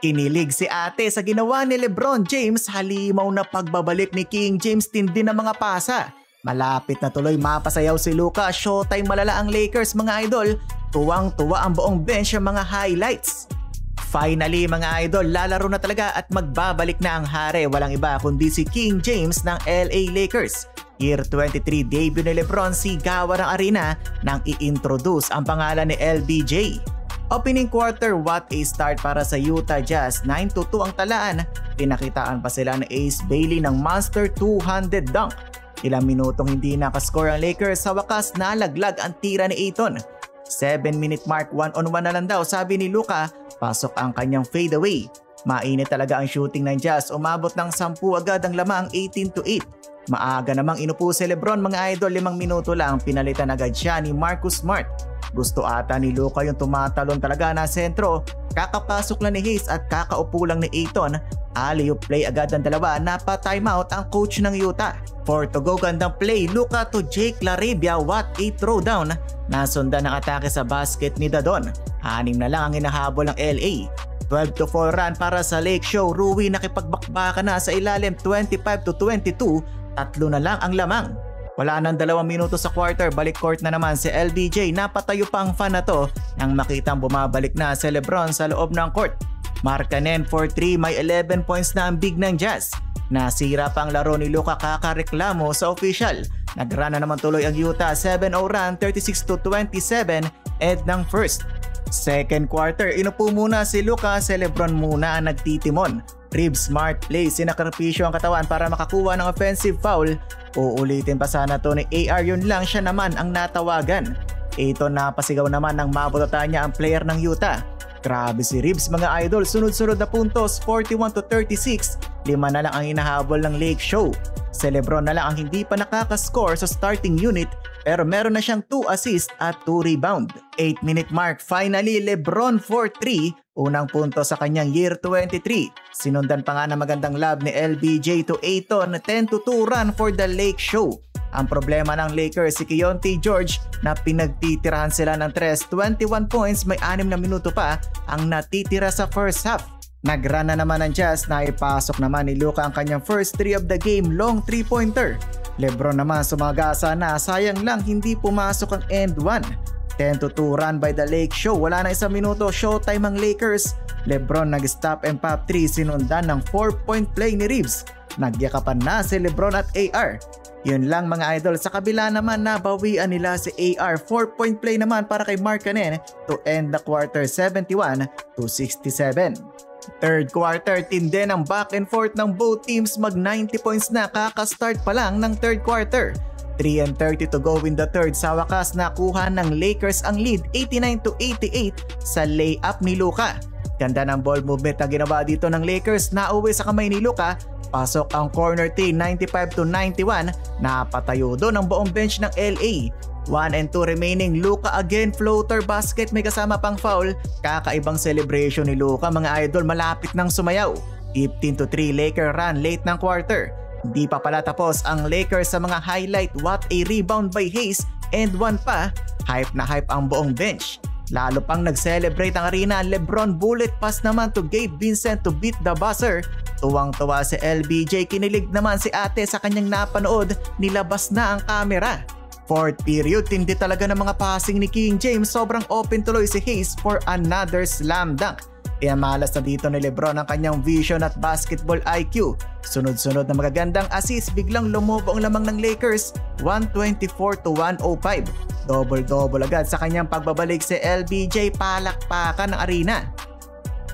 Kinilig si ate sa ginawa ni LeBron James, halimaw na pagbabalik ni King James, tindi ng mga pasa. Malapit na tuloy mapasayaw si Luka, showtime malala ang Lakers mga idol. Tuwang-tuwa ang buong bench ang mga highlights. Finally mga idol, lalaro na talaga at magbabalik na ang hari, walang iba kundi si King James ng LA Lakers. Year 23 debut ni LeBron, sigawan ng arena nang i-introduce ang pangalan ni LBJ. Opening quarter, what a start para sa Utah Jazz, 9-2 ang talaan. Pinakitaan pa sila ng Ace Bailey ng monster 200 dunk. Ilang minutong hindi nakascore ang Lakers, sa wakas nalaglag ang tira ni Ayton. 7-minute mark, 1-on-1 na lang daw, sabi ni Luka, pasok ang kanyang fadeaway. Mainit talaga ang shooting ng Jazz, umabot ng 10 agad ang lamang, 18-8. Maaga namang inupo si LeBron mga idol, 5 minuto lang pinalitan agad siya ni Marcus Smart. Gusto ata ni Luka yung tumatalon talaga na sentro, kakapasok lang ni Hayes at kakaupo lang ni Ayton. Alley-oop play agad ang dalawa, napa-timeout ang coach ng Utah. 4 to go, gandang play, Luka to Jake LaRavia, what a throwdown. Nasundan ng atake sa basket ni Dadon. 6 na lang ang hinahabol ng LA. 12-4 run para sa Lake Show, Rui nakipagbakbaka na sa ilalim, 25-22, 3 na lang ang lamang. Wala nang 2 minuto sa quarter, balik court na naman si LBJ, napatayo pa ang fan na to nang makitang bumabalik na si LeBron sa loob ng court. Markkanen for 3, may 11 points na ang big ng Jazz. Nasira pa ang laro ni Luka, kakareklamo sa official. Nagrana naman tuloy ang Utah, 7-0 run, 36-27, end ng first. Second quarter, inupo muna si Luka, si LeBron muna ang nagtitimon. Rib smart play, sinakripisyo ang katawan para makakuha ng offensive foul. Uulitin pa sana to ni AR, yun lang, siya naman ang natawagan. Ayton napasigaw naman nang mabutatan niya ang player ng Utah. Grabe si Ribs mga idol, sunod-sunod na puntos, 41-36, 5 na lang ang hinahabol ng Lake Show. Si LeBron na lang ang hindi pa nakakascore sa starting unit, pero meron na siyang 2 assist at 2 rebound. 8-minute mark, finally LeBron for 3, unang punto sa kanyang year 23. Sinundan pa nga na magandang lob ni LBJ to Ayton, 10-2 run for the Lake Show. Ang problema ng Lakers, si Keyonte George na pinagtitirahan sila ng 3, 21 points, may 6 na minuto pa ang natitira sa first half. Nagrun na naman ng Jazz, na ipasok naman ni Luka ang kanyang first 3 of the game, long 3-pointer. LeBron naman sumagasa na, sayang lang hindi pumasok ang end 1. 10-2 run by the Lake Show, wala na 1 minuto, showtime ang Lakers. LeBron nag-stop and pop 3, sinundan ng 4-point play ni Reeves. Nagyakapan na si LeBron at AR. Yun lang mga idol, sa kabila naman nabawian nila si AR, 4-point play naman para kay Markkanen to end the quarter, 71-67. Third quarter, tindi ng back and forth ng both teams, mag 90 points na kakastart pa lang ng third quarter. 3:30 to go in the third, sa wakas nakuha ng Lakers ang lead, 89-88 sa layup ni Luka. Ganda ng ball movement na ginawa dito ng Lakers, nauwi sa kamay ni Luka. Pasok ang corner 3, 95-91, napatayo doon ang buong bench ng LA. 1 and 2 remaining, Luka again, floater basket, may kasama pang foul. Kakaibang celebration ni Luka mga idol, malapit nang sumayaw. 15-3 Laker run late ng quarter. Hindi pa pala tapos ang Lakers sa mga highlight, what a rebound by Hayes, and 1 pa, hype na hype ang buong bench. Lalo pang nag-celebrate ang arena, LeBron bullet pass naman to Gabe Vincent to beat the buzzer. Tuwang-tuwa si LBJ, kinilig naman si ate sa kanyang napanood, nilabas na ang kamera. Fourth period, tindi talaga ng mga passing ni King James, sobrang open tuloy si Hayes for another slam dunk. Kaya malas na dito ni LeBron ang kanyang vision at basketball IQ. Sunod-sunod na magagandang assist, biglang lumobo ang lamang ng Lakers, 124-105. Double-double agad sa kanyang pagbabalik si LBJ, palakpakan ng arena.